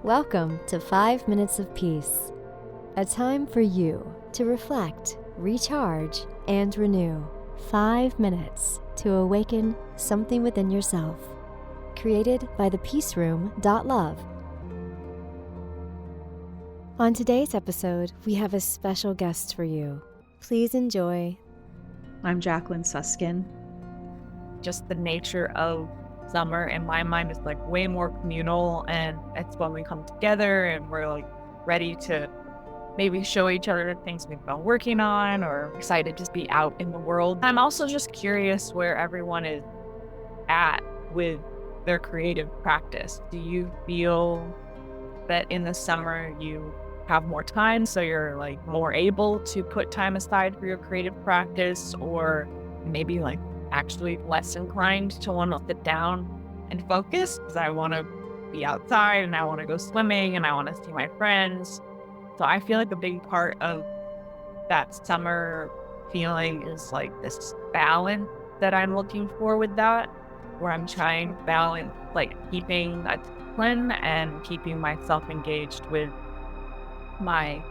Welcome to 5 Minutes of Peace, a time for you to reflect, recharge, and renew. 5 minutes to awaken something within yourself. Created by thepeaceroom.love. On today's episode, we have a special guest for you. Please enjoy. I'm Jacqueline Suskin. Just the nature of summer in my mind is like way more communal, and it's when we come together and we're like ready to maybe show each other the things we've been working on or excited to be out in the world. I'm also just curious where everyone is at with their creative practice. Do you feel that in the summer you have more time, so you're like more able to put time aside for your creative practice, or maybe like actually less inclined to want to sit down and focus because I want to be outside and I want to go swimming and I want to see my friends? So I feel like a big part of that summer feeling is like this balance that I'm looking for with that, where I'm trying to balance like keeping a discipline and keeping myself engaged with my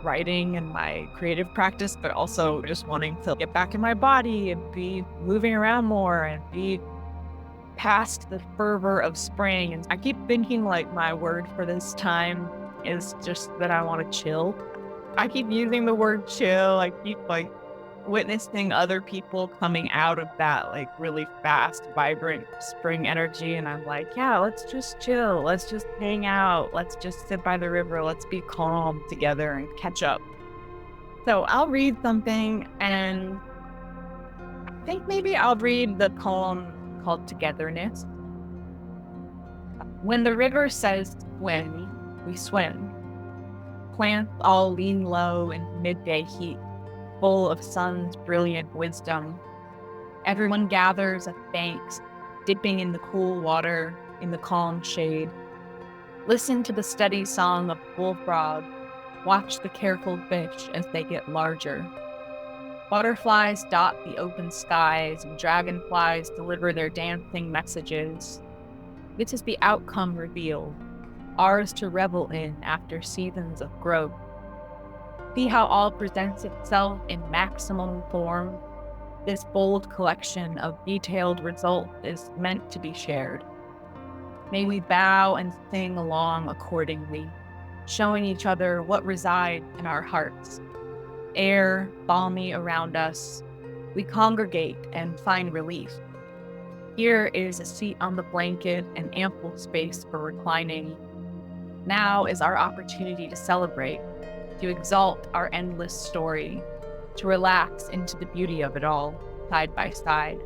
writing and my creative practice, but also just wanting to get back in my body and be moving around more and be past the fervor of spring. And I keep thinking like my word for this time is just that I want to chill. I keep using the word chill. I keep like witnessing other people coming out of that like really fast, vibrant spring energy. And I'm like, yeah, let's just chill. Let's just hang out. Let's just sit by the river. Let's be calm together and catch up. So I'll read something, and I think maybe I'll read the poem called Togetherness. When the river says swim, we swim. Plants all lean low in midday heat, full of sun's brilliant wisdom. Everyone gathers at banks, dipping in the cool water, in the calm shade. Listen to the steady song of bullfrog. Watch the careful fish as they get larger. Butterflies dot the open skies, and dragonflies deliver their dancing messages. This is the outcome revealed, ours to revel in after seasons of growth. See how all presents itself in maximum form. This bold collection of detailed results is meant to be shared. May we bow and sing along accordingly, showing each other what resides in our hearts. Air balmy around us, we congregate and find relief. Here is a seat on the blanket and ample space for reclining. Now is our opportunity to celebrate, to exalt our endless story, to relax into the beauty of it all, side by side.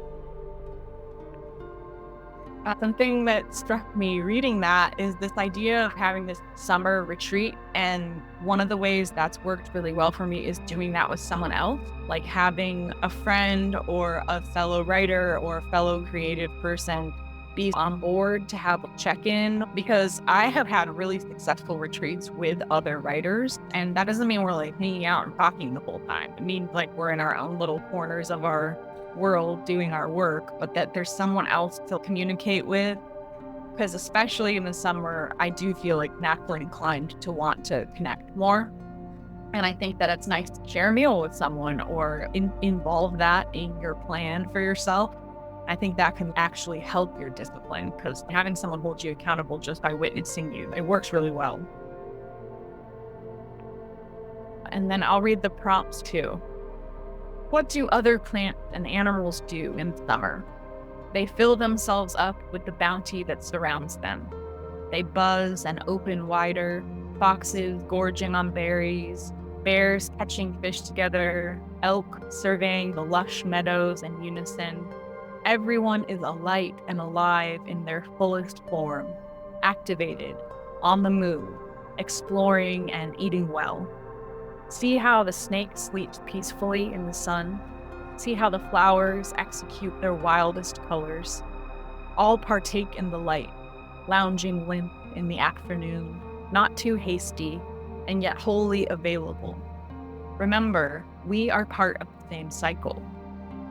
Something that struck me reading that is this idea of having this summer retreat. And one of the ways that's worked really well for me is doing that with someone else, like having a friend or a fellow writer or a fellow creative person be on board to have a check-in, because I have had really successful retreats with other writers, and that doesn't mean we're like hanging out and talking the whole time. It means like we're in our own little corners of our world doing our work, but that there's someone else to communicate with, because especially in the summer, I do feel like naturally inclined to want to connect more. And I think that it's nice to share a meal with someone or involve that in your plan for yourself. I think that can actually help your discipline, because having someone hold you accountable just by witnessing you, it works really well. And then I'll read the prompts too. What do other plants and animals do in summer? They fill themselves up with the bounty that surrounds them. They buzz and open wider, foxes gorging on berries, bears catching fish together, elk surveying the lush meadows in unison. Everyone is alight and alive in their fullest form, activated, on the move, exploring and eating well. See how the snake sleeps peacefully in the sun. See how the flowers execute their wildest colors. All partake in the light, lounging limp in the afternoon, not too hasty, and yet wholly available. Remember, we are part of the same cycle.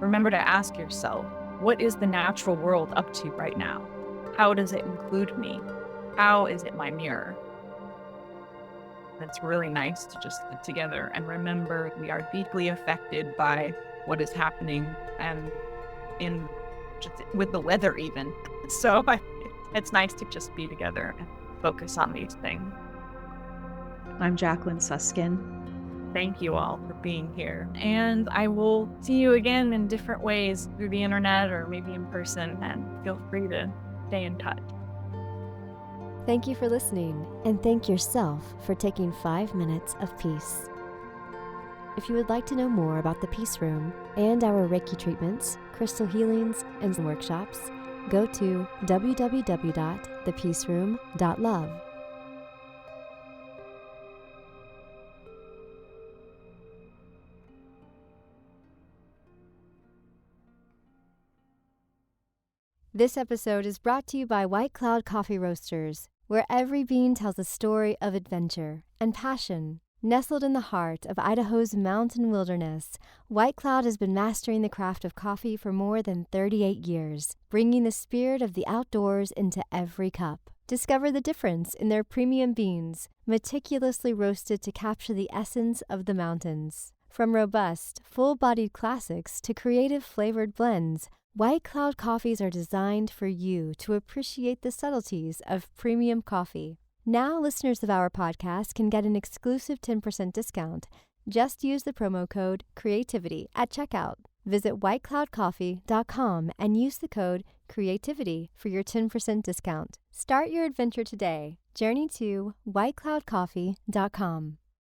Remember to ask yourself, what is the natural world up to right now? How does it include me? how is it my mirror? It's really nice to just sit together and remember we are deeply affected by what is happening and in just with the weather even. So it's nice to just be together and focus on these things. I'm Jacqueline Suskin. Thank you all for being here. And I will see you again in different ways through the internet or maybe in person, and feel free to stay in touch. Thank you for listening, and thank yourself for taking 5 minutes of peace. If you would like to know more about the Peace Room and our Reiki treatments, crystal healings, and workshops, go to www.thepeaceroom.love. This episode is brought to you by White Cloud Coffee Roasters, where every bean tells a story of adventure and passion. Nestled in the heart of Idaho's mountain wilderness, White Cloud has been mastering the craft of coffee for more than 38 years, bringing the spirit of the outdoors into every cup. Discover the difference in their premium beans, meticulously roasted to capture the essence of the mountains. From robust, full-bodied classics to creative flavored blends, White Cloud coffees are designed for you to appreciate the subtleties of premium coffee. Now, listeners of our podcast can get an exclusive 10% discount. Just use the promo code CREATIVITY at checkout. Visit whitecloudcoffee.com and use the code CREATIVITY for your 10% discount. Start your adventure today. Journey to whitecloudcoffee.com.